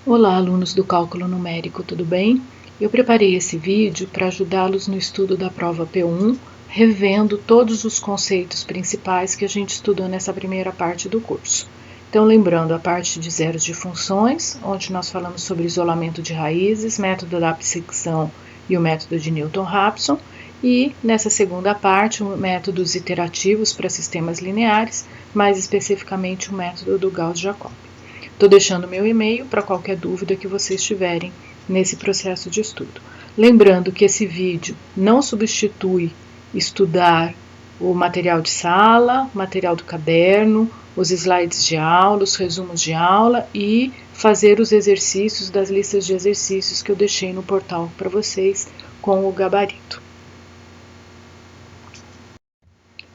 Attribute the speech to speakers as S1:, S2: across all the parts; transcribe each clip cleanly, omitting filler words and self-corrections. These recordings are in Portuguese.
S1: Olá, alunos do Cálculo Numérico, tudo bem? Eu preparei esse vídeo para ajudá-los no estudo da prova P1, revendo todos os conceitos principais que a gente estudou nessa primeira parte do curso. Então, lembrando a parte de zeros de funções, onde nós falamos sobre isolamento de raízes, método da abscissão e o método de Newton-Raphson, e nessa segunda parte, métodos iterativos para sistemas lineares, mais especificamente o método do Gauss-Jacob. Estou deixando meu e-mail para qualquer dúvida que vocês tiverem nesse processo de estudo. Lembrando que esse vídeo não substitui estudar o material de sala, material do caderno, os slides de aula, os resumos de aula e fazer os exercícios das listas de exercícios que eu deixei no portal para vocês com o gabarito.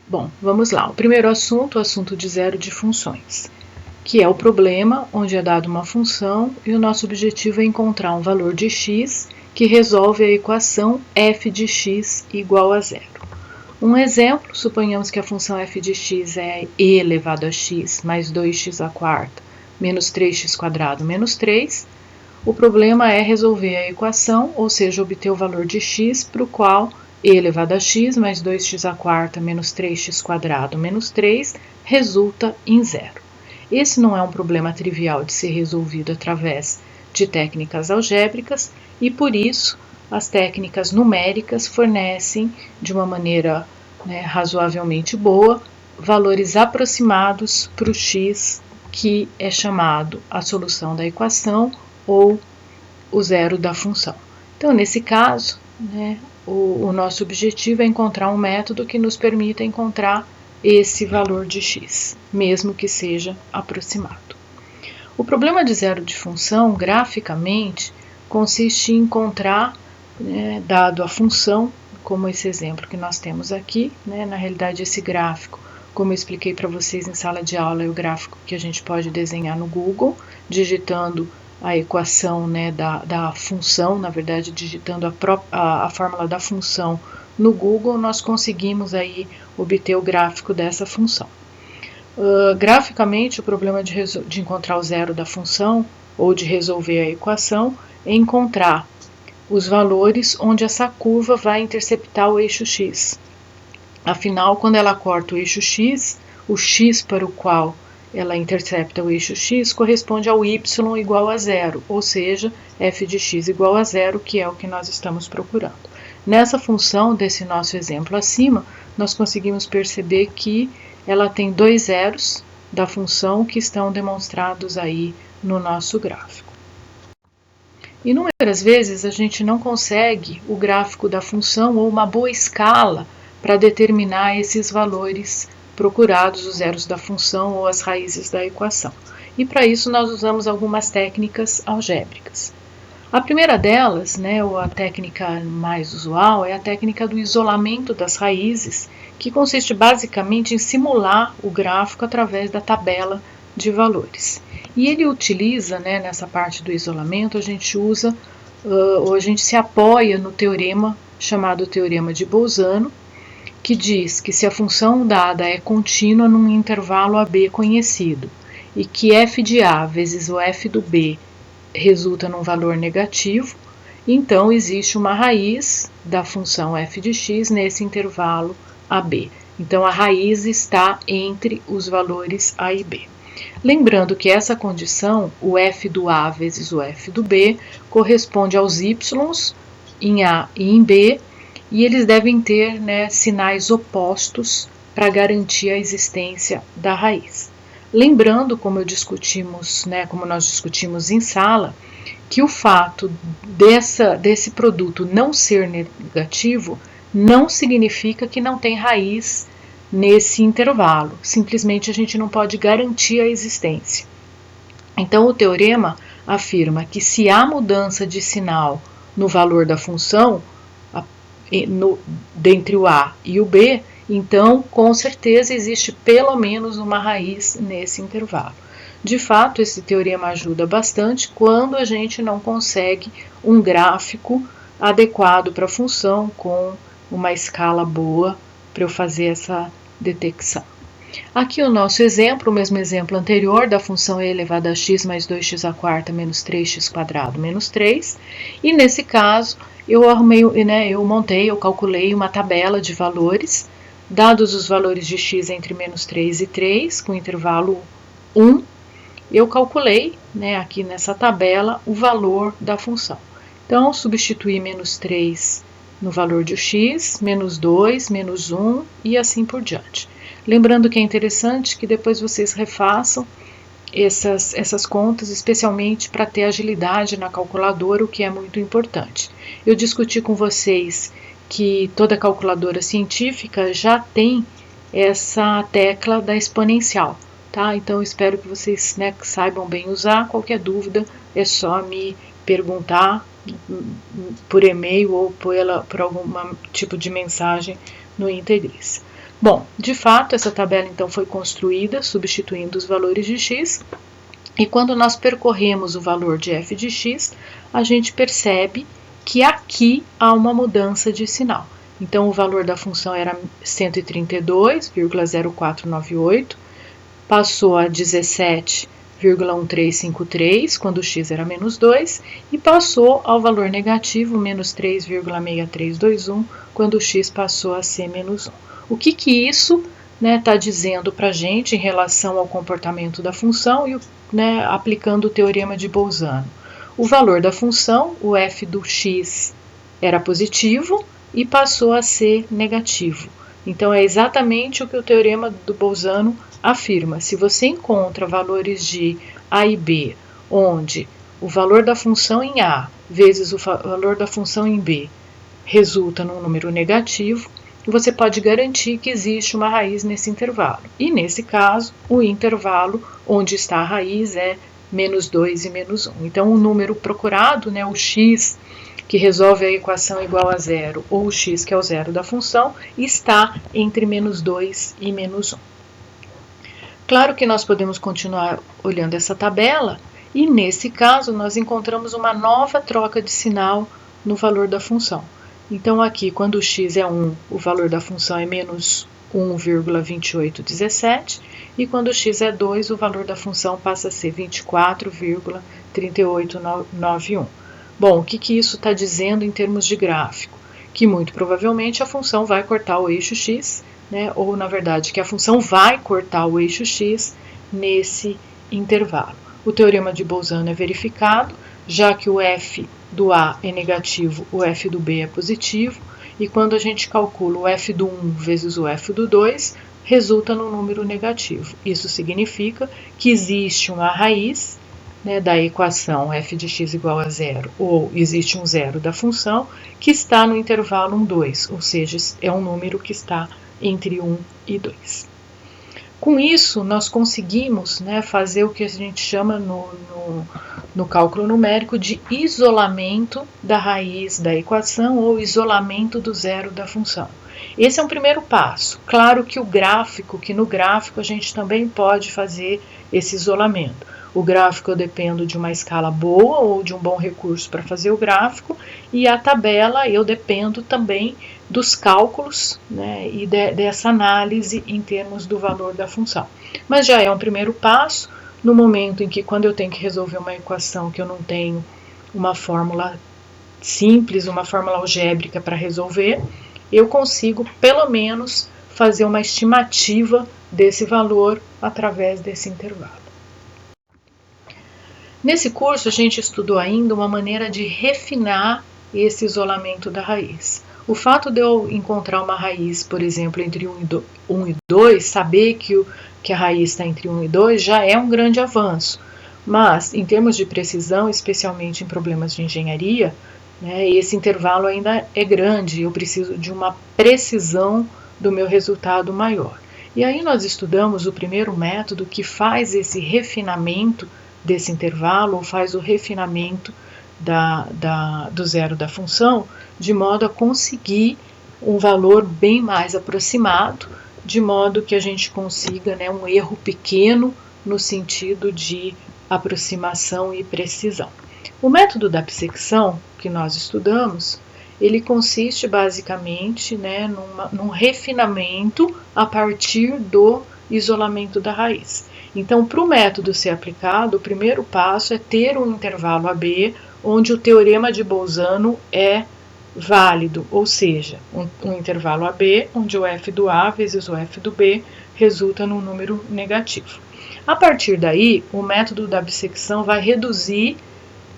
S1: Bom, vamos lá. O primeiro assunto, o assunto de zero de funções, que é o problema onde é dada uma função e o nosso objetivo é encontrar um valor de x que resolve a equação f de x igual a zero. Um exemplo, suponhamos que a função f de x é e elevado a x mais 2x à quarta menos 3x quadrado menos 3. O problema é resolver a equação, ou seja, obter o valor de x para o qual e elevado a x mais 2x à quarta menos 3x quadrado menos 3 resulta em zero. Esse não é um problema trivial de ser resolvido através de técnicas algébricas e, por isso, as técnicas numéricas fornecem, de uma maneira razoavelmente boa, valores aproximados para o x, que é chamado a solução da equação ou o zero da função. Então, nesse caso, o nosso objetivo é encontrar um método que nos permita encontrar esse valor de x, mesmo que seja aproximado. O problema de zero de função, graficamente, consiste em encontrar, dado a função, como esse exemplo que nós temos aqui, na realidade esse gráfico, como eu expliquei para vocês em sala de aula, é o gráfico que a gente pode desenhar no Google, digitando a equação da função, na verdade digitando a fórmula da função no Google, nós conseguimos aí obter o gráfico dessa função. Graficamente, o problema de encontrar o zero da função ou de resolver a equação é encontrar os valores onde essa curva vai interceptar o eixo x. Afinal, quando ela corta o eixo x, o x para o qual ela intercepta o eixo x corresponde ao y igual a zero, ou seja, f de x igual a zero, que é o que nós estamos procurando. Nessa função desse nosso exemplo acima, nós conseguimos perceber que ela tem dois zeros da função que estão demonstrados aí no nosso gráfico. Inúmeras vezes a gente não consegue o gráfico da função ou uma boa escala para determinar esses valores procurados, os zeros da função ou as raízes da equação. E para isso nós usamos algumas técnicas algébricas. A primeira delas, ou a técnica mais usual, é a técnica do isolamento das raízes, que consiste basicamente em simular o gráfico através da tabela de valores. E ele utiliza, nessa parte do isolamento, a gente usa, ou a gente se apoia no teorema chamado teorema de Bolzano, que diz que se a função dada é contínua num intervalo AB conhecido e que f de A vezes o f do B resulta num valor negativo, então existe uma raiz da função f de x nesse intervalo AB. Então a raiz está entre os valores A e B. Lembrando que essa condição, o f do A vezes o f do B, corresponde aos y em A e em B, e eles devem ter sinais opostos para garantir a existência da raiz. Lembrando, como nós discutimos em sala, que o fato desse produto não ser negativo não significa que não tem raiz nesse intervalo. Simplesmente a gente não pode garantir a existência. Então o teorema afirma que se há mudança de sinal no valor da função, dentre o A e o B, então, com certeza, existe pelo menos uma raiz nesse intervalo. De fato, esse teorema ajuda bastante quando a gente não consegue um gráfico adequado para a função com uma escala boa para eu fazer essa detecção. Aqui o nosso exemplo, o mesmo exemplo anterior, da função e elevada a x mais 2x à quarta menos 3x² menos 3. E nesse caso, eu calculei uma tabela de valores, dados os valores de x entre menos 3 e 3, com intervalo 1, eu calculei, aqui nessa tabela, o valor da função. Então, substituí menos 3 no valor de x, menos 2, menos 1 e assim por diante. Lembrando que é interessante que depois vocês refaçam essas contas, especialmente para ter agilidade na calculadora, o que é muito importante. Eu discuti com vocês que toda calculadora científica já tem essa tecla da exponencial, tá? Então, espero que vocês saibam bem usar. Qualquer dúvida é só me perguntar por e-mail ou por algum tipo de mensagem no Integris. Bom, de fato, essa tabela então foi construída substituindo os valores de x, e quando nós percorremos o valor de f de x, a gente percebe que aqui há uma mudança de sinal. Então, o valor da função era 132,0498, passou a 17,1353, quando x era menos 2, e passou ao valor negativo, menos 3,6321, quando x passou a ser menos 1. O que isso está dizendo para a gente em relação ao comportamento da função e aplicando o teorema de Bolzano? O valor da função, o f do x, era positivo e passou a ser negativo. Então, é exatamente o que o teorema do Bolzano afirma. Se você encontra valores de a e b, onde o valor da função em a vezes o valor da função em b resulta num número negativo, você pode garantir que existe uma raiz nesse intervalo. E nesse caso, o intervalo onde está a raiz é menos 2 e menos 1. Então, o número procurado, o x, que resolve a equação igual a zero, ou o x, que é o zero da função, está entre menos 2 e menos 1. Claro que nós podemos continuar olhando essa tabela, e nesse caso nós encontramos uma nova troca de sinal no valor da função. Então, aqui, quando o x é 1, o valor da função é menos 1,2817, e quando o x é 2, o valor da função passa a ser 24,3891. Bom, o que isso está dizendo em termos de gráfico? Que muito provavelmente a função vai cortar o eixo x, ou na verdade que a função vai cortar o eixo x nesse intervalo. O teorema de Bolzano é verificado, já que o f do A é negativo, o f do B é positivo, e quando a gente calcula o f do 1 vezes o f do 2, resulta num número negativo. Isso significa que existe uma raiz da equação f de x igual a zero, ou existe um zero da função, que está no intervalo 1, 2, ou seja, é um número que está entre 1 e 2. Com isso, nós conseguimos fazer o que a gente chama no cálculo numérico de isolamento da raiz da equação ou isolamento do zero da função. Esse é um primeiro passo. Claro que no gráfico a gente também pode fazer esse isolamento. O gráfico eu dependo de uma escala boa ou de um bom recurso para fazer o gráfico, e a tabela eu dependo também dos cálculos e dessa análise em termos do valor da função. Mas já é um primeiro passo, no momento em que quando eu tenho que resolver uma equação que eu não tenho uma fórmula simples, uma fórmula algébrica para resolver, eu consigo pelo menos fazer uma estimativa desse valor através desse intervalo. Nesse curso a gente estudou ainda uma maneira de refinar esse isolamento da raiz. O fato de eu encontrar uma raiz, por exemplo, entre 1 e 2, saber que a raiz está entre 1 e 2 já é um grande avanço. Mas, em termos de precisão, especialmente em problemas de engenharia, esse intervalo ainda é grande, eu preciso de uma precisão do meu resultado maior. E aí nós estudamos o primeiro método que faz esse refinamento desse intervalo, ou faz o refinamento do zero da função, de modo a conseguir um valor bem mais aproximado, de modo que a gente consiga um erro pequeno no sentido de aproximação e precisão. O método da bissecção que nós estudamos, ele consiste basicamente num refinamento a partir do isolamento da raiz. Então, para o método ser aplicado, o primeiro passo é ter um intervalo AB onde o teorema de Bolzano é válido, ou seja, um intervalo AB onde o f do A vezes o f do B resulta num número negativo. A partir daí, o método da bissecção vai reduzir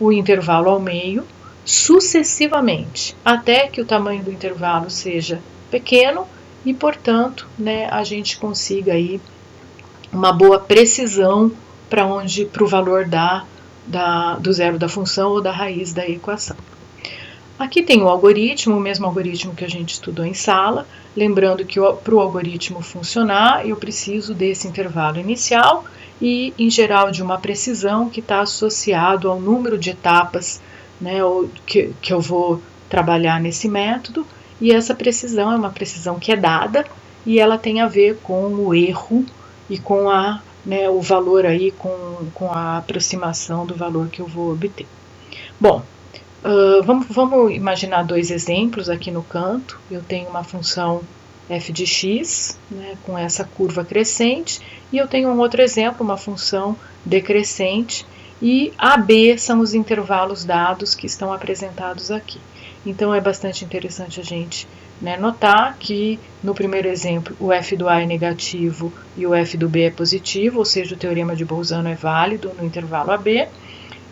S1: o intervalo ao meio sucessivamente, até que o tamanho do intervalo seja pequeno e, portanto, a gente consiga aí uma boa precisão para o valor do zero da função ou da raiz da equação. Aqui tem o algoritmo, o mesmo algoritmo que a gente estudou em sala, lembrando que para o algoritmo funcionar, eu preciso desse intervalo inicial e, em geral, de uma precisão que está associado ao número de etapas que eu vou trabalhar nesse método, e essa precisão é uma precisão que é dada e ela tem a ver com o erro e com o valor aí, com a aproximação do valor que eu vou obter. Bom, vamos imaginar dois exemplos aqui no canto. Eu tenho uma função f de x, com essa curva crescente, e eu tenho um outro exemplo, uma função decrescente, e a, b são os intervalos dados que estão apresentados aqui. Então, é bastante interessante a gente notar que, no primeiro exemplo, o f do A é negativo e o f do B é positivo, ou seja, o teorema de Bolzano é válido no intervalo AB,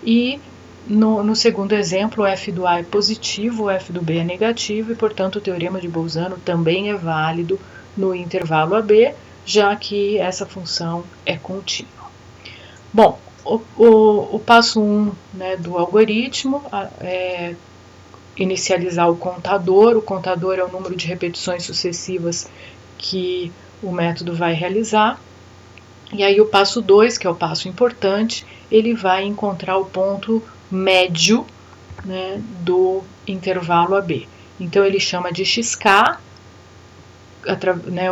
S1: e no segundo exemplo, o f do A é positivo, o f do B é negativo, e, portanto, o teorema de Bolzano também é válido no intervalo AB, já que essa função é contínua. Bom, o passo 1 do algoritmo é inicializar o contador. O contador é o número de repetições sucessivas que o método vai realizar. E aí o passo 2, que é o passo importante, ele vai encontrar o ponto médio do intervalo AB. Então ele chama de xk,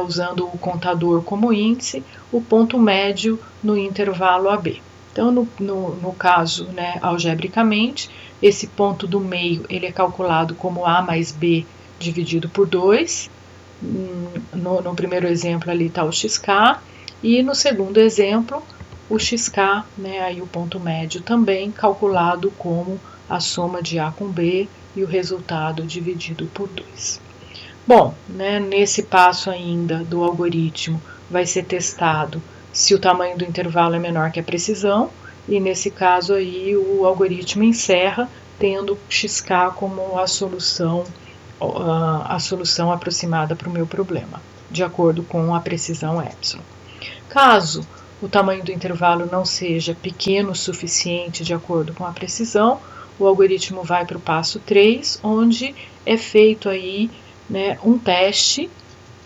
S1: usando o contador como índice, o ponto médio no intervalo AB. Então, no caso, algebricamente, esse ponto do meio ele é calculado como A mais B dividido por 2. No primeiro exemplo ali está o xk, e no segundo exemplo, o xk, aí o ponto médio também calculado como a soma de A com B e o resultado dividido por 2. Bom, nesse passo ainda do algoritmo vai ser testado se o tamanho do intervalo é menor que a precisão, e nesse caso aí o algoritmo encerra tendo xk como a solução aproximada para o meu problema, de acordo com a precisão epsilon. Caso o tamanho do intervalo não seja pequeno o suficiente de acordo com a precisão, o algoritmo vai para o passo 3, onde é feito aí um teste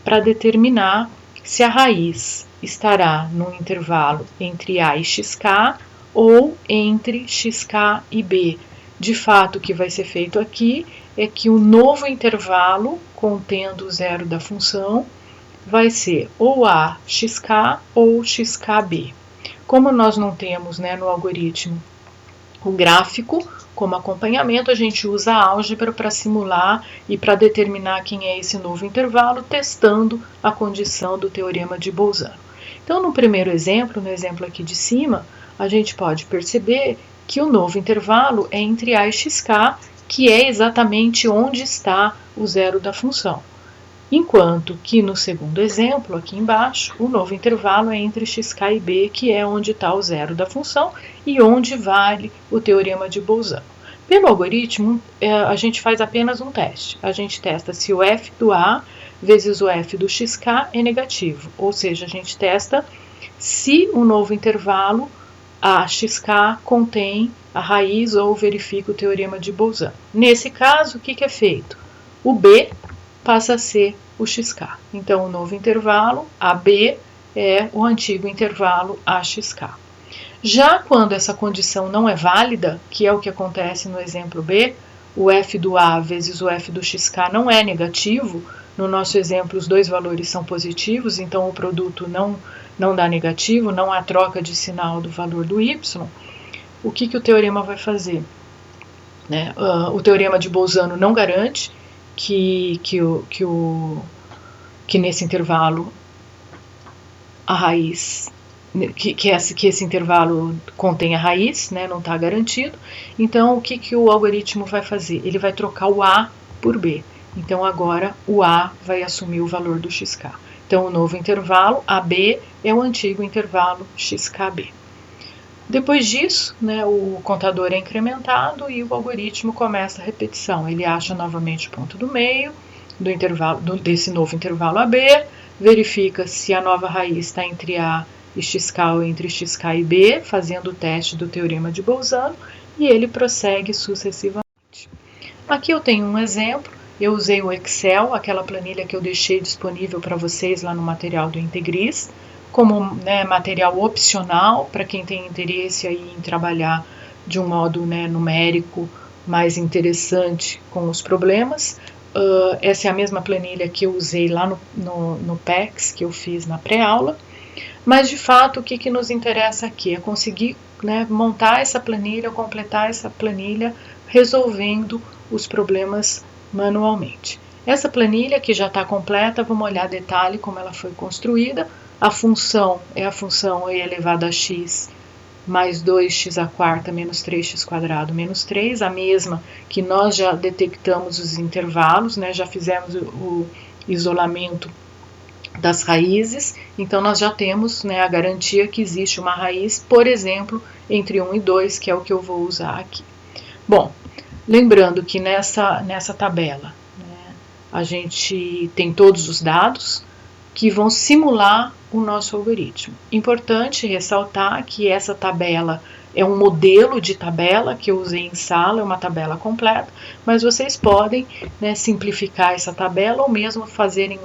S1: para determinar se a raiz estará no intervalo entre A e xk ou entre xk e b. De fato, o que vai ser feito aqui é que o novo intervalo contendo o zero da função vai ser ou A xk ou xkb. Como nós não temos no algoritmo o gráfico como acompanhamento, a gente usa a álgebra para simular e para determinar quem é esse novo intervalo, testando a condição do teorema de Bolzano. Então, no primeiro exemplo, no exemplo aqui de cima, a gente pode perceber que o novo intervalo é entre A e xk, que é exatamente onde está o zero da função. Enquanto que no segundo exemplo, aqui embaixo, o novo intervalo é entre xk e b, que é onde está o zero da função e onde vale o teorema de Bolzano. Pelo algoritmo, a gente faz apenas um teste. A gente testa se o f do A vezes o f do xk é negativo, ou seja, a gente testa se o novo intervalo A xk contém a raiz ou verifica o teorema de Bolzano. Nesse caso, o que é feito? O B passa a ser o xk. Então, o novo intervalo, AB, é o antigo intervalo AXK. Já quando essa condição não é válida, que é o que acontece no exemplo B, o f do A vezes o f do xk não é negativo, no nosso exemplo os dois valores são positivos, então o produto não dá negativo, não há troca de sinal do valor do y, o que o teorema vai fazer? O teorema de Bolzano não garante que nesse intervalo a raiz, que esse intervalo contém a raiz, né, não está garantido. Então, o que o algoritmo vai fazer? Ele vai trocar o A por B. Então, agora o A vai assumir o valor do xk. Então, o novo intervalo, AB, é o antigo intervalo xkb. Depois disso, né, o contador é incrementado e o algoritmo começa a repetição. Ele acha novamente o ponto do meio do intervalo, desse novo intervalo AB, verifica se a nova raiz está entre A e xk ou entre xk e B, fazendo o teste do teorema de Bolzano, e ele prossegue sucessivamente. Aqui eu tenho um exemplo. Eu usei o Excel, aquela planilha que eu deixei disponível para vocês lá no material do Integris, como, né, material opcional para quem tem interesse aí em trabalhar de um modo, né, numérico mais interessante com os problemas. Essa é a mesma planilha que eu usei lá no PEX, que eu fiz na pré-aula. Mas, de fato, o que nos interessa aqui é conseguir, né, montar essa planilha, completar essa planilha, resolvendo os problemas manualmente. Essa planilha que já está completa, vamos olhar detalhe como ela foi construída. A função é a função e elevado a x mais 2x à quarta menos 3x quadrado menos 3, a mesma que nós já detectamos os intervalos, né, já fizemos o isolamento das raízes, então nós já temos, né, a garantia que existe uma raiz, por exemplo, entre 1 e 2, que é o que eu vou usar aqui. Bom, lembrando que nessa tabela, né, a gente tem todos os dados que vão simular o nosso algoritmo. Importante ressaltar que essa tabela é um modelo de tabela que eu usei em sala, é uma tabela completa, mas vocês podem, né, simplificar essa tabela ou mesmo fazerem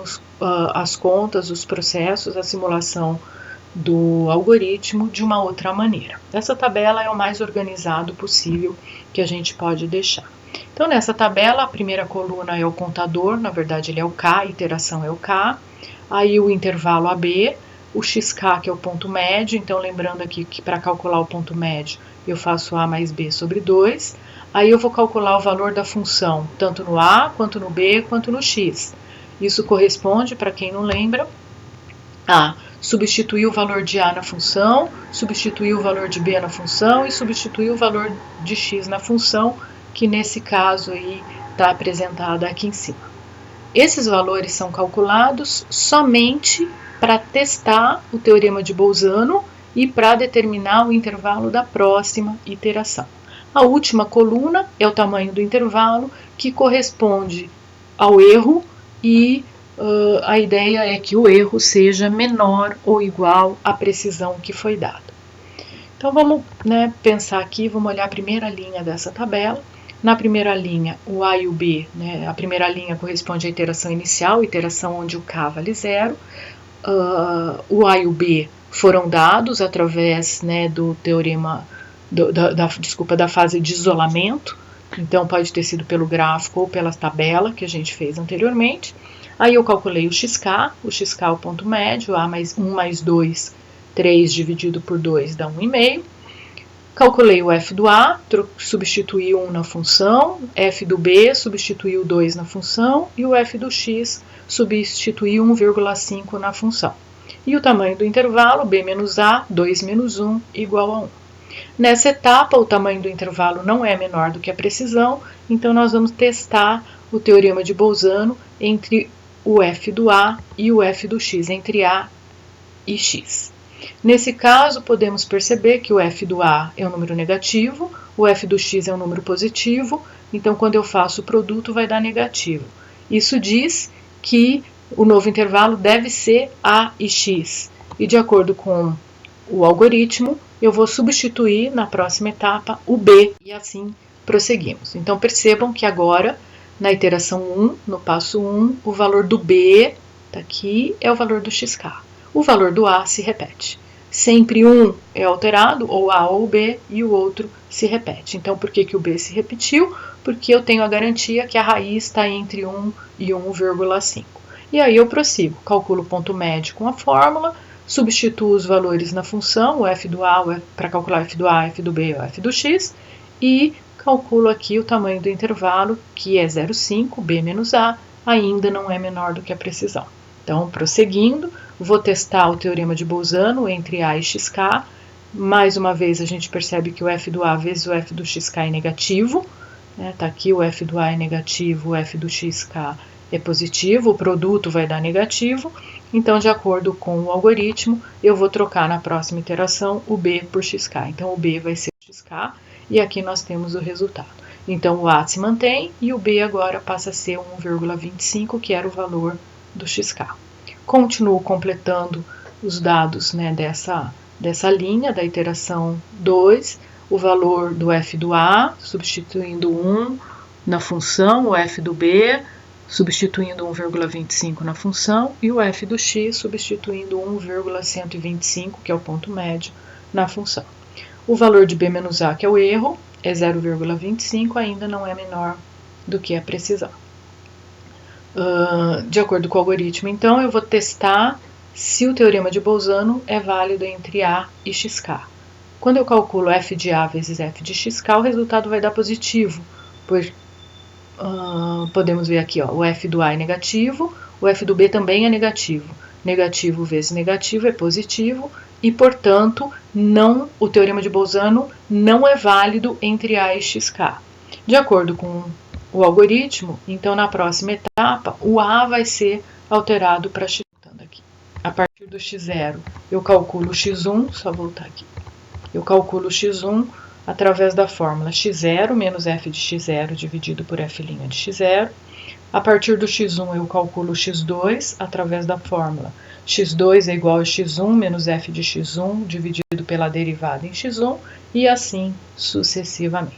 S1: as contas, os processos, a simulação do algoritmo de uma outra maneira. Essa tabela é o mais organizado possível que a gente pode deixar. Então, nessa tabela, a primeira coluna é o contador, na verdade ele é o K, a iteração é o K, aí o intervalo AB, o xk, que é o ponto médio, então lembrando aqui que para calcular o ponto médio eu faço A mais B sobre 2, aí eu vou calcular o valor da função, tanto no A, quanto no B, quanto no x. Isso corresponde, para quem não lembra, a substituir o valor de A na função, substituir o valor de B na função e substituir o valor de x na função, que nesse caso aí está apresentada aqui em cima. Esses valores são calculados somente para testar o teorema de Bolzano e para determinar o intervalo da próxima iteração. A última coluna é o tamanho do intervalo, que corresponde ao erro, e a ideia é que o erro seja menor ou igual à precisão que foi dada. Então vamos, né, pensar aqui, vamos olhar a primeira linha dessa tabela. Na primeira linha, o A e o B, né, a primeira linha corresponde à iteração inicial, iteração onde o K vale 0. O A e o B foram dados através, né, do teorema, da fase de isolamento, então pode ter sido pelo gráfico ou pela tabela que a gente fez anteriormente. Aí eu calculei o xk é o ponto médio, A mais 1 mais 2, 3 dividido por 2 dá 1,5. Calculei o f do A, substituí 1 na função, f do B, substituí o 2 na função, e o f do x, substituí 1,5 na função. E o tamanho do intervalo, B menos A, 2 menos 1, igual a 1. Nessa etapa, o tamanho do intervalo não é menor do que a precisão, então nós vamos testar o teorema de Bolzano entre o f do A e o f do x, entre A e x. Nesse caso, podemos perceber que o f do A é um número negativo, o f do x é um número positivo, então quando eu faço o produto vai dar negativo. Isso diz que o novo intervalo deve ser A e x, e de acordo com o algoritmo, eu vou substituir na próxima etapa o B, e assim prosseguimos. Então percebam que agora, na iteração 1, no passo 1, o valor do B, tá aqui, é o valor do xk. O valor do A se repete. Sempre um é alterado, ou A ou B, e o outro se repete. Então, por que o B se repetiu? Porque eu tenho a garantia que a raiz está entre 1 e 1,5. E aí eu prossigo, calculo o ponto médio com a fórmula, substituo os valores na função, o f do A, para calcular f do A, f do B ou f do x, e calculo aqui o tamanho do intervalo, que é 0,5, B menos A, ainda não é menor do que a precisão. Então, prosseguindo, vou testar o teorema de Bolzano entre A e xk. Mais uma vez, a gente percebe que o f do A vezes o f do xk é negativo. Tá aqui o f do A é negativo, o f do xk é positivo, o produto vai dar negativo. Então, de acordo com o algoritmo, eu vou trocar na próxima iteração o b por xk. Então, o b vai ser xk e aqui nós temos o resultado. Então, o A se mantém e o b agora passa a ser 1,25, que era o valor do xk. Continuo completando os dados, né, dessa linha da iteração 2, o valor do f do A, substituindo 1 na função, o f do B, substituindo 1,25 na função, e o f do x, substituindo 1,125, que é o ponto médio, na função. O valor de b menos a, que é o erro, é 0,25, ainda não é menor do que a precisão. De acordo com o algoritmo, então, eu vou testar se o teorema de Bolzano é válido entre A e xk. Quando eu calculo f de A vezes f de xk, o resultado vai dar positivo, podemos ver aqui, ó, o f do A é negativo, o f do B também é negativo. Negativo vezes negativo é positivo e, portanto, o teorema de Bolzano não é válido entre A e xk. De acordo com o algoritmo, então, na próxima etapa, o A vai ser alterado para x. A partir do x0, eu calculo x1, só voltar aqui. Eu calculo x1 através da fórmula x0 menos f de x0 dividido por f' de x0. A partir do x1, eu calculo x2 através da fórmula x2 é igual a x1 menos f de x1 dividido pela derivada em x1 e assim sucessivamente.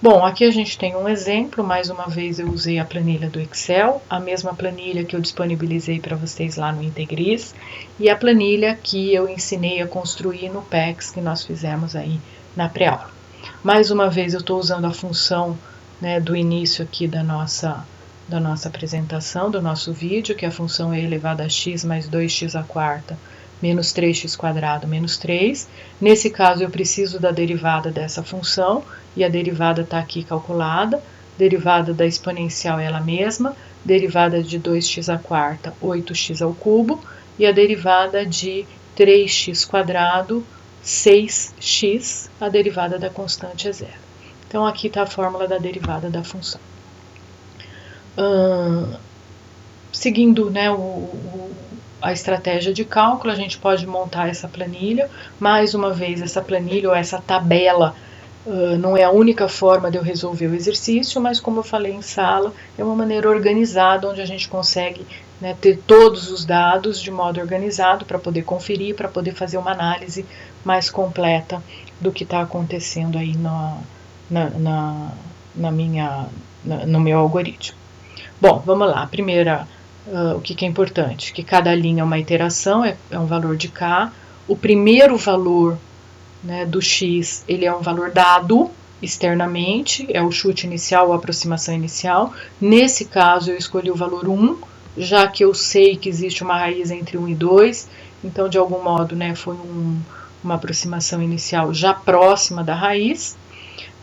S1: Bom, aqui a gente tem um exemplo, mais uma vez eu usei a planilha do Excel, a mesma planilha que eu disponibilizei para vocês lá no Integris, e a planilha que eu ensinei a construir no PEX que nós fizemos aí na pré-aula. Mais uma vez eu estou usando a função, né, do início aqui da nossa apresentação, do nosso vídeo, que é a função e elevada a x mais 2x à quarta menos 3x² menos 3. Nesse caso, eu preciso da derivada dessa função, e a derivada está aqui calculada. Derivada da exponencial é ela mesma, derivada de 2x², 8x ao cubo, e a derivada de 3x², 6x, a derivada da constante é zero. Então, aqui está a fórmula da derivada da função. Seguindo, né, a estratégia de cálculo, a gente pode montar essa planilha. Mais uma vez, essa planilha ou essa tabela não é a única forma de eu resolver o exercício, mas como eu falei em sala, é uma maneira organizada, onde a gente consegue, né, ter todos os dados de modo organizado para poder conferir, para poder fazer uma análise mais completa do que está acontecendo aí no meu algoritmo. Bom, vamos lá. Primeira, o que é importante? Que cada linha é uma iteração, é um valor de k. O primeiro valor, né, do x, ele é um valor dado externamente, é o chute inicial ou aproximação inicial. Nesse caso, eu escolhi o valor 1, já que eu sei que existe uma raiz entre 1 e 2, então, de algum modo, né, foi uma aproximação inicial já próxima da raiz.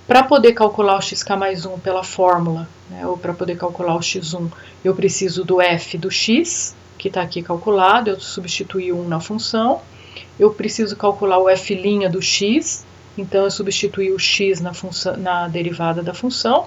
S1: Para poder calcular o xk mais 1 pela fórmula, né, ou para poder calcular o x1, eu preciso do f do x, que está aqui calculado, eu substituí 1 na função. Eu preciso calcular o f' do x, então eu substituí o x na derivada da função.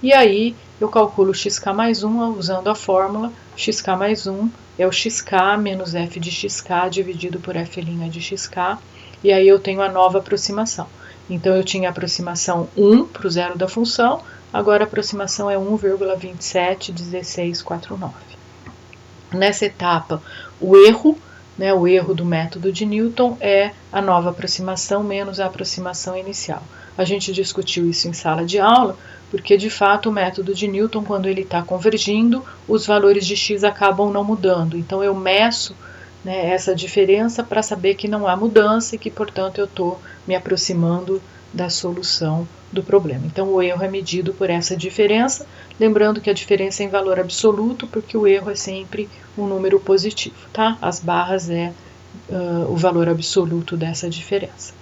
S1: E aí eu calculo o xk mais 1 usando a fórmula xk mais 1 é o xk menos f de xk dividido por f' de xk. E aí eu tenho a nova aproximação. Então, eu tinha a aproximação 1 para o zero da função, agora a aproximação é 1,271649. Nessa etapa, o erro do método de Newton é a nova aproximação menos a aproximação inicial. A gente discutiu isso em sala de aula, porque de fato o método de Newton, quando ele está convergindo, os valores de x acabam não mudando. Então, eu meço, né, essa diferença para saber que não há mudança e que, portanto, eu estou me aproximando da solução do problema. Então, o erro é medido por essa diferença, lembrando que a diferença é em valor absoluto, porque o erro é sempre um número positivo, tá? As barras é o valor absoluto dessa diferença.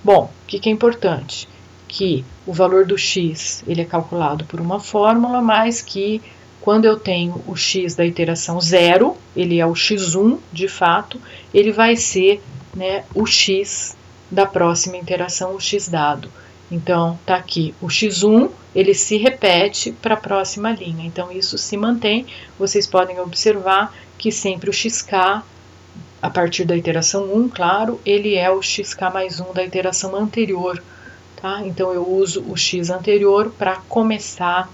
S1: Bom, o que é importante? Que o valor do x ele é calculado por uma fórmula, mas que quando eu tenho o x da iteração 0, ele é o x1 de fato, ele vai ser, né, o x da próxima iteração, o x dado. Então, tá aqui o x1, ele se repete para a próxima linha. Então, isso se mantém. Vocês podem observar que sempre o xk, a partir da iteração 1, claro, ele é o xk mais 1 da iteração anterior. Tá? Então, eu uso o x anterior para começar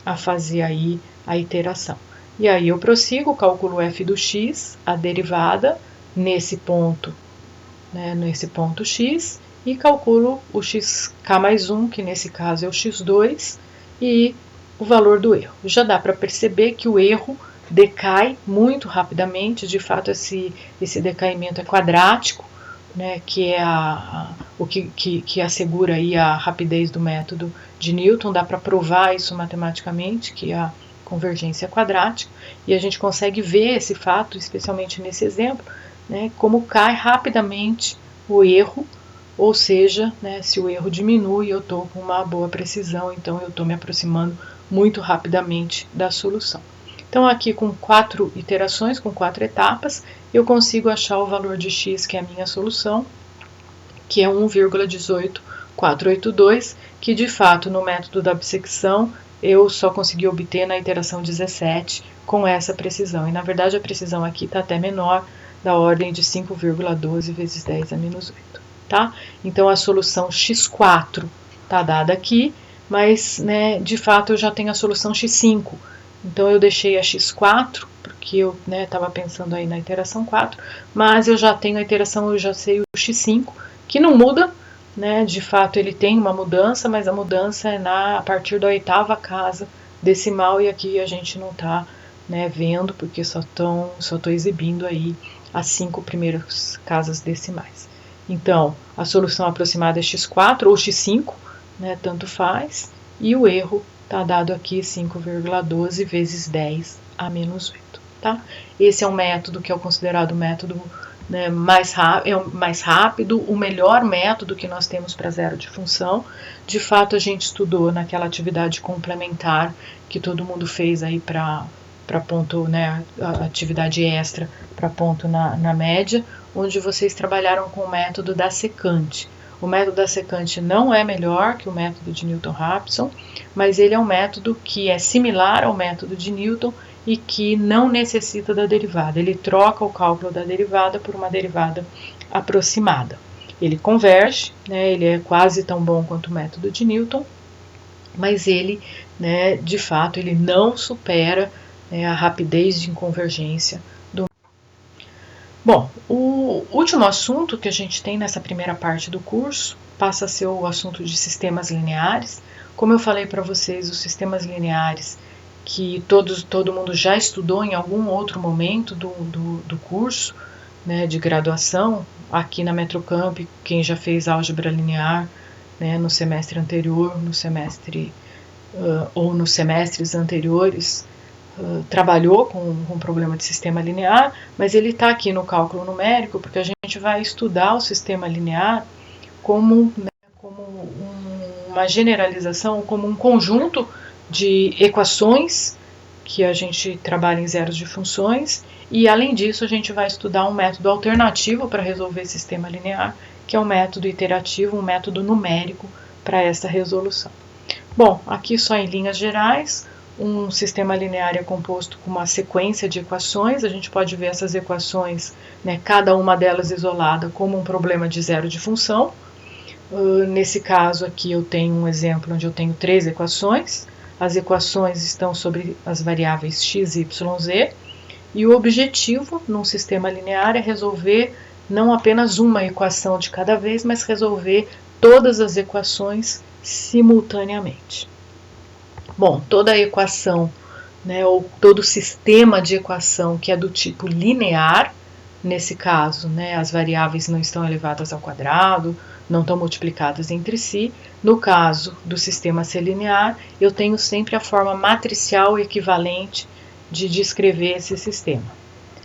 S1: a fazer aí a iteração. E aí eu prossigo, calculo f do x, a derivada, nesse ponto, né, nesse ponto x, e calculo o xk mais 1, que nesse caso é o x2, e o valor do erro. Já dá para perceber que o erro decai muito rapidamente, de fato esse decaimento é quadrático, né, que é o que assegura aí a rapidez do método de Newton. Dá para provar isso matematicamente, que a convergência é quadrática, e a gente consegue ver esse fato, especialmente nesse exemplo, né, como cai rapidamente o erro, ou seja, né, se o erro diminui, eu estou com uma boa precisão, então eu estou me aproximando muito rapidamente da solução. Então, aqui com 4 iterações, com 4 etapas, eu consigo achar o valor de x, que é a minha solução, que é 1,18482, que de fato no método da bissecção eu só consegui obter na iteração 17 com essa precisão. E na verdade a precisão aqui está até menor, da ordem de 5,12 vezes 10 a menos 8. Tá? Então a solução x4 está dada aqui, mas né, de fato eu já tenho a solução x5. Então eu deixei a x4, porque eu estava pensando aí na iteração 4, mas eu já tenho a iteração, eu já sei o x5, que não muda, né? De fato ele tem uma mudança, mas a mudança é a partir da 8ª casa decimal, e aqui a gente não está, né, vendo, porque só estou exibindo aí as 5 primeiras casas decimais. Então, a solução aproximada é x4 ou x5, né, tanto faz, e o erro está dado aqui 5,12 vezes 10 a menos 8. Tá? Esse é um método que é considerado o método, né, mais rápido, o melhor método que nós temos para zero de função. De fato, a gente estudou naquela atividade complementar que todo mundo fez aí para ponto, né, a atividade extra para ponto na média, onde vocês trabalharam com o método da secante. O método da secante não é melhor que o método de Newton-Raphson, mas ele é um método que é similar ao método de Newton e que não necessita da derivada. Ele troca o cálculo da derivada por uma derivada aproximada. Ele converge, né, ele é quase tão bom quanto o método de Newton, mas ele, né, de fato, ele não supera, né, a rapidez de convergência do. Bom, o último assunto que a gente tem nessa primeira parte do curso passa a ser o assunto de sistemas lineares. Como eu falei para vocês, os sistemas lineares que todo mundo já estudou em algum outro momento do curso, né, de graduação, aqui na Metrocamp, quem já fez álgebra linear, né, no semestre anterior, no semestre ou nos semestres anteriores, trabalhou com um problema de sistema linear, mas ele está aqui no cálculo numérico porque a gente vai estudar o sistema linear como, né, como uma generalização, como um conjunto de equações que a gente trabalha em zeros de funções, e além disso a gente vai estudar um método alternativo para resolver sistema linear, que é um método iterativo, um método numérico para essa resolução. Bom, aqui só em linhas gerais, um sistema linear é composto com uma sequência de equações. A gente pode ver essas equações, né, cada uma delas isolada, como um problema de zero de função. Nesse caso aqui eu tenho um exemplo onde eu tenho 3 equações. As equações estão sobre as variáveis x, y, z, e o objetivo num sistema linear é resolver não apenas uma equação de cada vez, mas resolver todas as equações simultaneamente. Bom, toda equação, né, ou todo sistema de equação que é do tipo linear, nesse caso, né, as variáveis não estão elevadas ao quadrado, não estão multiplicadas entre si. No caso do sistema ser linear, eu tenho sempre a forma matricial equivalente de descrever esse sistema.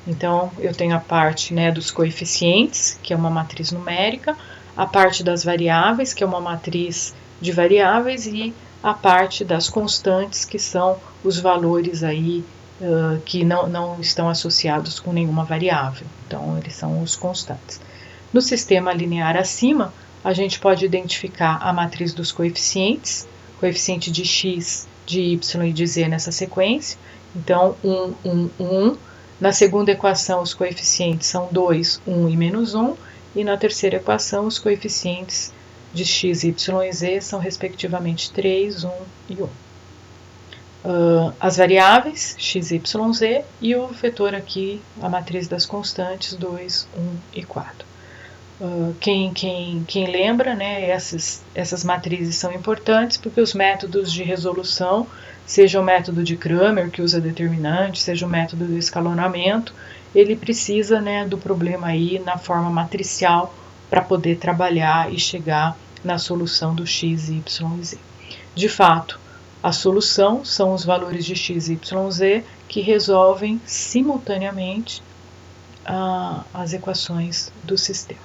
S1: Então, eu tenho a parte, né, dos coeficientes, que é uma matriz numérica, a parte das variáveis, que é uma matriz de variáveis, e a parte das constantes, que são os valores aí que não estão associados com nenhuma variável. Então, eles são os constantes. No sistema linear acima, a gente pode identificar a matriz dos coeficientes, coeficiente de x, de y e de z nessa sequência. Então, 1, 1, 1. Na segunda equação, os coeficientes são 2, 1 e menos 1. E na terceira equação, os coeficientes de x, y e z são respectivamente 3, 1 e 1. As variáveis x, y, z e o vetor aqui, a matriz das constantes 2, 1 e 4. Quem lembra, né, essas matrizes são importantes porque os métodos de resolução, seja o método de Cramer, que usa determinante, seja o método do escalonamento, ele precisa, né, do problema aí na forma matricial para poder trabalhar e chegar na solução do x, y e z. De fato, a solução são os valores de x, y e z que resolvem simultaneamente as equações do sistema.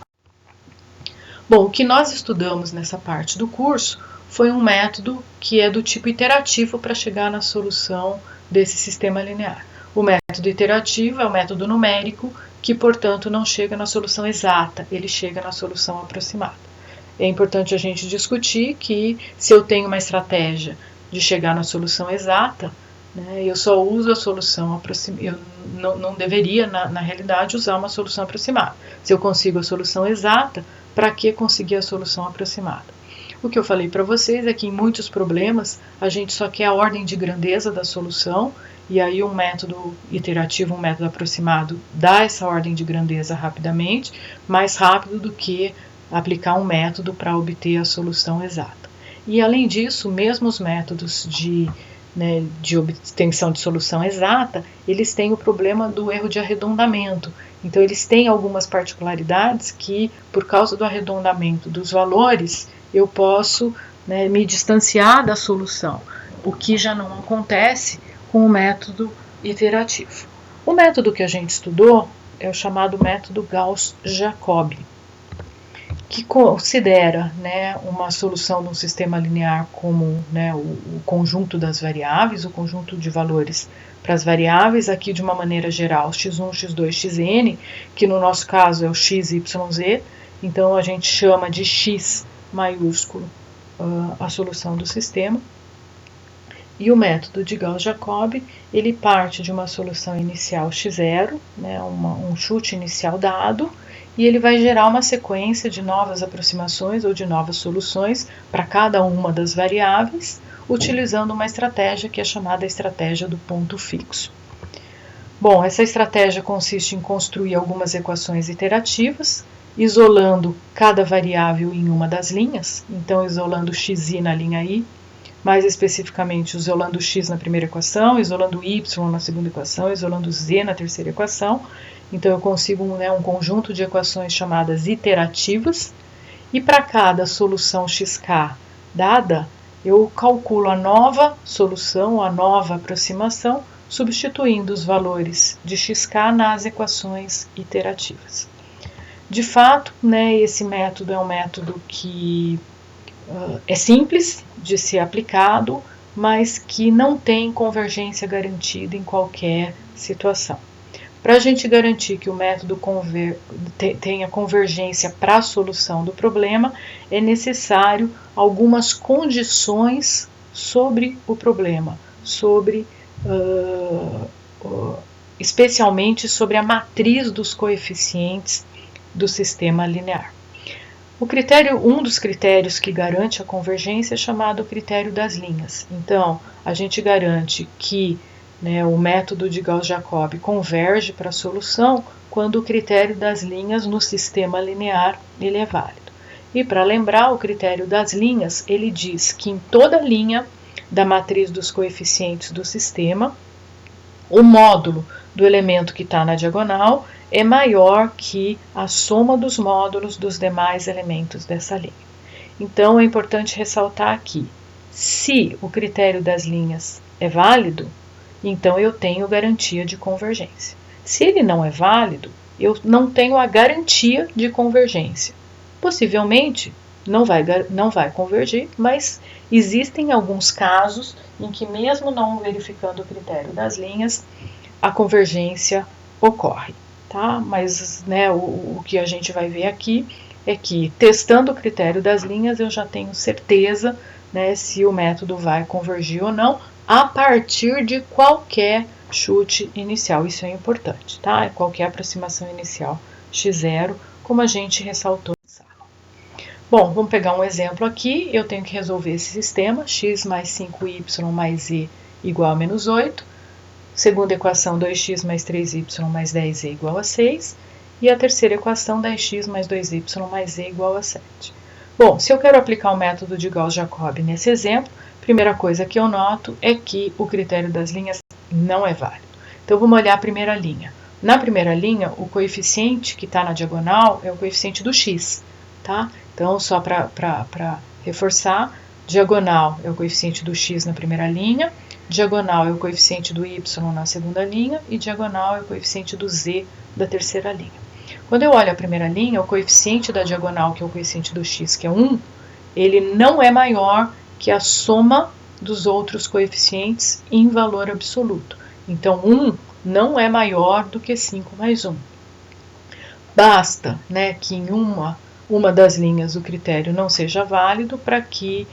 S1: Bom, o que nós estudamos nessa parte do curso foi um método que é do tipo iterativo para chegar na solução desse sistema linear. O método iterativo é o método numérico que, portanto, não chega na solução exata, ele chega na solução aproximada. É importante a gente discutir que se eu tenho uma estratégia de chegar na solução exata, né, eu só uso a solução aproximada. Eu não deveria, na realidade, usar uma solução aproximada. Se eu consigo a solução exata, para que conseguir a solução aproximada? O que eu falei para vocês é que em muitos problemas a gente só quer a ordem de grandeza da solução, e aí um método iterativo, um método aproximado, dá essa ordem de grandeza rapidamente, mais rápido do que aplicar um método para obter a solução exata. E além disso, mesmo os métodos de obtenção de solução exata, eles têm o problema do erro de arredondamento. Então, eles têm algumas particularidades que, por causa do arredondamento dos valores, eu posso, né, me distanciar da solução, o que já não acontece com o método iterativo. O método que a gente estudou é o chamado método Gauss-Jacobi, que considera, né, uma solução de um sistema linear como, né, o conjunto das variáveis, o conjunto de valores para as variáveis, aqui de uma maneira geral, x1, x2, xn, que no nosso caso é o x, y, z, então a gente chama de x maiúsculo a solução do sistema. E o método de Gauss-Jacobi, ele parte de uma solução inicial x0, né, um chute inicial dado, e ele vai gerar uma sequência de novas aproximações ou de novas soluções para cada uma das variáveis, utilizando uma estratégia que é chamada estratégia do ponto fixo. Bom, essa estratégia consiste em construir algumas equações iterativas, isolando cada variável em uma das linhas, então isolando xi na linha i, mais especificamente isolando x na primeira equação, isolando y na segunda equação, isolando z na terceira equação. Então eu consigo um conjunto de equações chamadas iterativas, e para cada solução xk dada, eu calculo a nova solução, a nova aproximação, substituindo os valores de xk nas equações iterativas. De fato, né, esse método é um método que é simples de ser aplicado, mas que não tem convergência garantida em qualquer situação. Para a gente garantir que o método tenha convergência para a solução do problema, é necessário algumas condições sobre o problema, especialmente sobre a matriz dos coeficientes do sistema linear. Um dos critérios que garante a convergência é chamado critério das linhas. Então, a gente garante que, né, o método de Gauss-Jacobi converge para a solução quando o critério das linhas no sistema linear ele é válido. E para lembrar, o critério das linhas, ele diz que em toda linha da matriz dos coeficientes do sistema, o módulo do elemento que está na diagonal é maior que a soma dos módulos dos demais elementos dessa linha. Então, é importante ressaltar aqui, se o critério das linhas é válido, então eu tenho garantia de convergência. Se ele não é válido, eu não tenho a garantia de convergência. Possivelmente não vai convergir, mas existem alguns casos em que, mesmo não verificando o critério das linhas, a convergência ocorre, tá? Mas, né, o que a gente vai ver aqui é que, testando o critério das linhas, eu já tenho certeza, né, se o método vai convergir ou não, a partir de qualquer chute inicial. Isso é importante, tá? Qualquer aproximação inicial x0, como a gente ressaltou. Bom, vamos pegar um exemplo aqui. Eu tenho que resolver esse sistema, x mais 5y mais z igual a menos 8. Segunda equação, 2x mais 3y mais 10z igual a 6. E a terceira equação, 10x mais 2y mais z igual a 7. Bom, se eu quero aplicar o método de Gauss-Jacobi nesse exemplo, a primeira coisa que eu noto é que o critério das linhas não é válido. Então, vamos olhar a primeira linha. Na primeira linha, o coeficiente que está na diagonal é o coeficiente do x, tá? Então, só para reforçar, diagonal é o coeficiente do x na primeira linha, diagonal é o coeficiente do y na segunda linha e diagonal é o coeficiente do z da terceira linha. Quando eu olho a primeira linha, o coeficiente da diagonal, que é o coeficiente do x, que é 1, ele não é maior que a soma dos outros coeficientes em valor absoluto. Então, 1 não é maior do que 5 mais 1. Basta, né, que em uma das linhas o critério não seja válido para que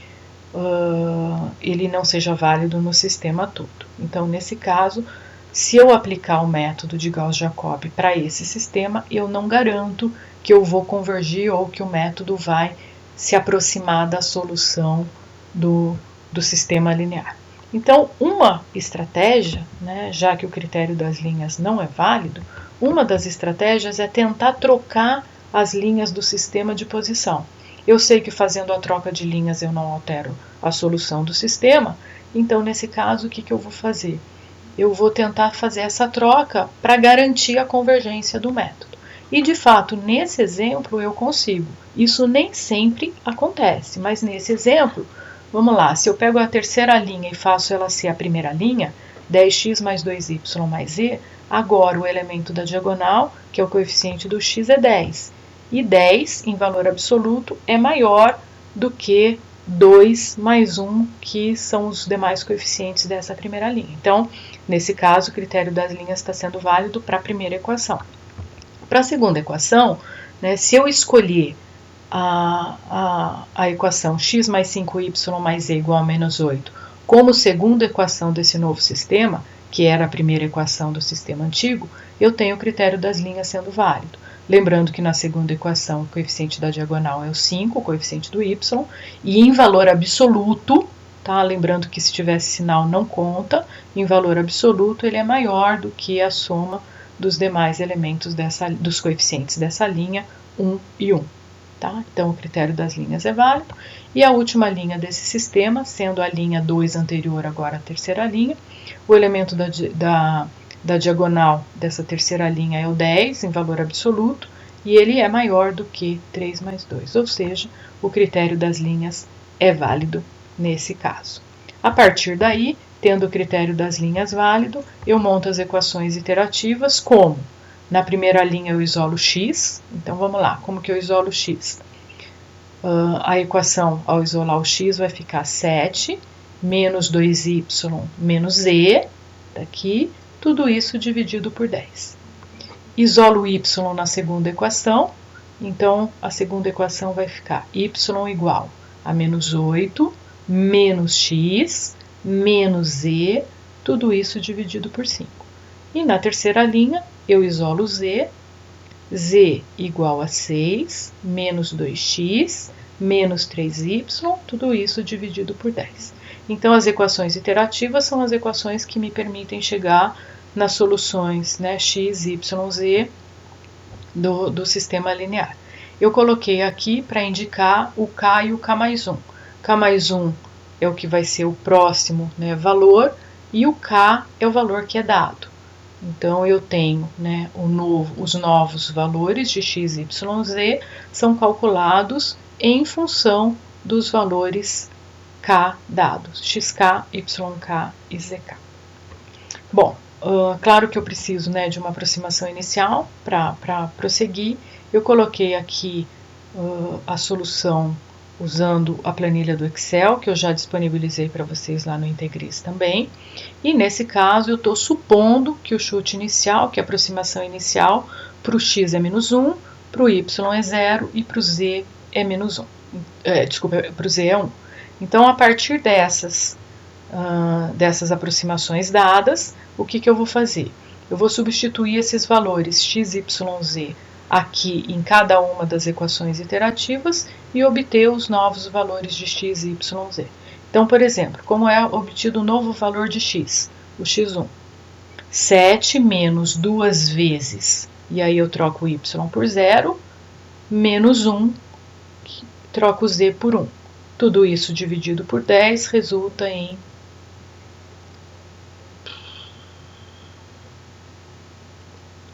S1: ele não seja válido no sistema todo. Então, nesse caso, se eu aplicar o método de Gauss-Jacobi para esse sistema, eu não garanto que eu vou convergir ou que o método vai se aproximar da solução do sistema linear. Então, uma estratégia, né, já que o critério das linhas não é válido, uma das estratégias é tentar trocar as linhas do sistema de posição. Eu sei que fazendo a troca de linhas eu não altero a solução do sistema, então nesse caso o que eu vou fazer? Eu vou tentar fazer essa troca para garantir a convergência do método. E de fato, nesse exemplo eu consigo. Isso nem sempre acontece, mas nesse exemplo, vamos lá, se eu pego a terceira linha e faço ela ser a primeira linha, 10x mais 2y mais z, agora o elemento da diagonal, que é o coeficiente do x, é 10. E 10, em valor absoluto, é maior do que 2 mais 1, que são os demais coeficientes dessa primeira linha. Então, nesse caso, o critério das linhas está sendo válido para a primeira equação. Para a segunda equação, né, se eu escolher a equação x mais 5y mais z igual a menos 8 como segunda equação desse novo sistema, que era a primeira equação do sistema antigo, eu tenho o critério das linhas sendo válido. Lembrando que na segunda equação o coeficiente da diagonal é o 5, o coeficiente do y, e em valor absoluto, tá? Lembrando que se tivesse sinal não conta, em valor absoluto ele é maior do que a soma dos demais elementos dos coeficientes dessa linha, 1 e 1. Tá? Então o critério das linhas é válido. E a última linha desse sistema, sendo a linha 2 anterior agora a terceira linha, o elemento da diagonal dessa terceira linha é o 10 em valor absoluto, e ele é maior do que 3 mais 2, ou seja, o critério das linhas é válido nesse caso. A partir daí, tendo o critério das linhas válido, eu monto as equações iterativas como? Na primeira linha eu isolo x, então vamos lá, como que eu isolo x? A equação ao isolar o x vai ficar 7 menos 2y menos z, daqui, tudo isso dividido por 10. Isolo o y na segunda equação, então a segunda equação vai ficar y igual a menos 8 menos x menos z, tudo isso dividido por 5. E na terceira linha eu isolo z igual a 6 menos 2x menos 3y, tudo isso dividido por 10. Então, as equações iterativas são as equações que me permitem chegar nas soluções, né, x, y, z do sistema linear. Eu coloquei aqui para indicar o k e o k mais 1. K mais 1 é o que vai ser o próximo, né, valor, e o k é o valor que é dado. Então, eu tenho, né, os novos valores de x, y, z são calculados em função dos valores k dados, xk, yk e zk. Bom, claro que eu preciso, né, de uma aproximação inicial para prosseguir. Eu coloquei aqui a solução usando a planilha do Excel, que eu já disponibilizei para vocês lá no Integris também. E nesse caso eu estou supondo que o chute inicial, que é a aproximação inicial, para o x é menos 1, para o y é 0 e para o z é menos 1. Desculpa, para o z é 1. Então, a partir dessas aproximações dadas, o que eu vou fazer? Eu vou substituir esses valores x, y, z aqui em cada uma das equações iterativas e obter os novos valores de x, y, z. Então, por exemplo, como é obtido o novo valor de x? O x1. 7 menos 2 vezes, e aí eu troco o y por 0, menos 1, troco o z por 1. Tudo isso dividido por 10 resulta em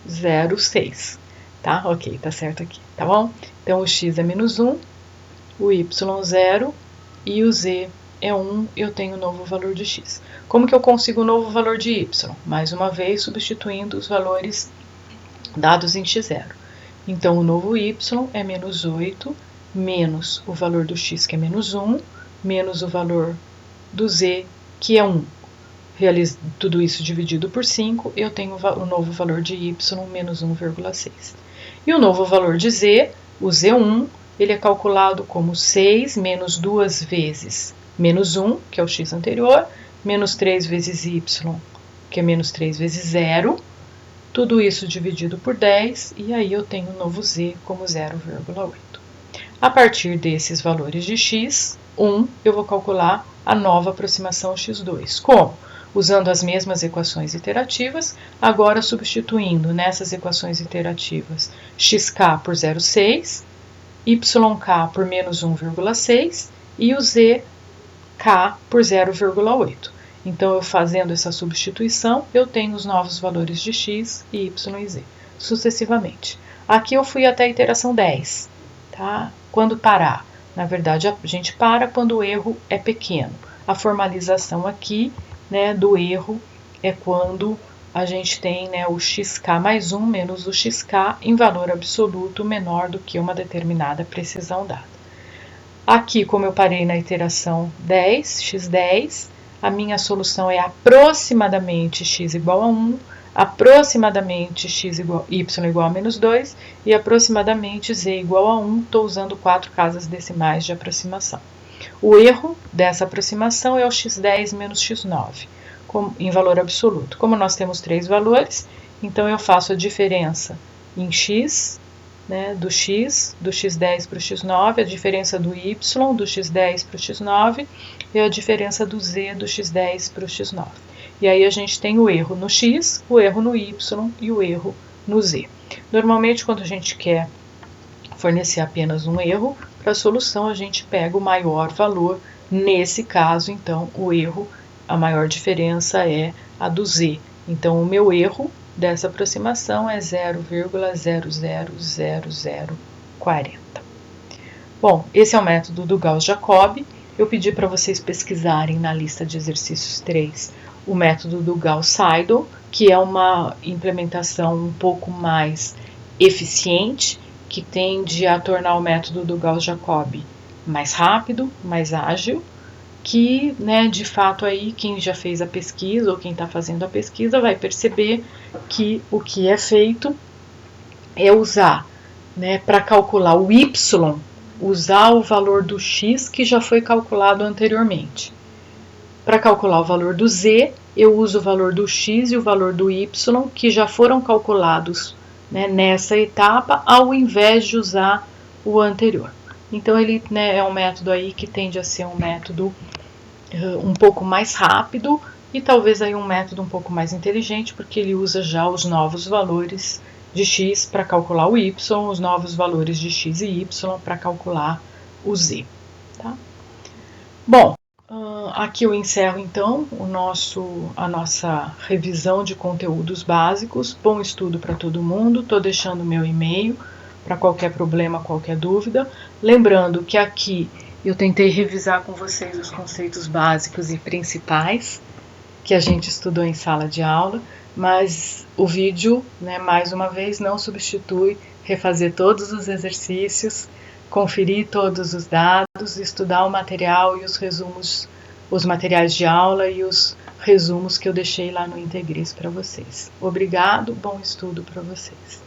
S1: 0,6. Tá? Ok, tá certo aqui, tá bom? Então, o x é menos 1, o y 0 e o z é 1, eu tenho o novo valor de x. Como que eu consigo o novo valor de y? Mais uma vez, substituindo os valores dados em x0. Então, o novo y é menos 8, menos o valor do x, que é menos 1, menos o valor do z, que é 1. Realizo tudo isso dividido por 5, eu tenho o novo valor de y, menos 1,6. E o novo valor de z, o z1, ele é calculado como 6 menos 2 vezes menos 1, que é o x anterior, menos 3 vezes y, que é menos 3 vezes 0, tudo isso dividido por 10, e aí eu tenho o novo z como 0,8. A partir desses valores de x1, eu vou calcular a nova aproximação x2. Como? Usando as mesmas equações iterativas, agora substituindo nessas equações iterativas xk por 0,6, yk por menos 1,6 e o zk por 0,8. Então, eu fazendo essa substituição, eu tenho os novos valores de x, y e z, sucessivamente. Aqui eu fui até a iteração 10, tá? Quando parar? Na verdade, a gente para quando o erro é pequeno. A formalização aqui, né, do erro é quando a gente tem, né, o xk mais 1 menos o xk em valor absoluto menor do que uma determinada precisão dada. Aqui, como eu parei na iteração 10, x10, a minha solução é aproximadamente x igual a 1, aproximadamente y igual a menos 2 e aproximadamente z igual a 1. Estou usando 4 casas decimais de aproximação. O erro dessa aproximação é o x10 menos x9, em valor absoluto. Como nós temos 3 valores, então eu faço a diferença em x, né, do x10 para o x9, a diferença do y, do x10 para o x9, e a diferença do z, do x10 para o x9. E aí a gente tem o erro no x, o erro no y e o erro no z. Normalmente, quando a gente quer fornecer apenas um erro, para a solução a gente pega o maior valor. Nesse caso, então, o erro, a maior diferença é a do z. Então, o meu erro dessa aproximação é 0,000040. Bom, esse é o método do Gauss-Jacobi. Eu pedi para vocês pesquisarem na lista de exercícios 3 o método do Gauss-Seidel, que é uma implementação um pouco mais eficiente, que tende a tornar o método do Gauss-Jacobi mais rápido, mais ágil, que, né, de fato aí quem já fez a pesquisa ou quem está fazendo a pesquisa vai perceber que o que é feito é usar, né, para calcular o y, usar o valor do x que já foi calculado anteriormente. Para calcular o valor do z, eu uso o valor do x e o valor do y que já foram calculados, né, nessa etapa, ao invés de usar o anterior. Então, ele, né, é um método aí que tende a ser um método um pouco mais rápido e talvez aí um método um pouco mais inteligente, porque ele usa já os novos valores de x para calcular o y, os novos valores de x e y para calcular o z. Tá? Bom, aqui eu encerro então a nossa revisão de conteúdos básicos. Bom estudo para todo mundo. Estou deixando meu e-mail para qualquer problema, qualquer dúvida. Lembrando que aqui eu tentei revisar com vocês os conceitos básicos e principais que a gente estudou em sala de aula, mas o vídeo, né, mais uma vez, não substitui refazer todos os exercícios conferir todos os dados, estudar o material e os resumos, os materiais de aula e os resumos que eu deixei lá no Integris para vocês. Obrigado, bom estudo para vocês.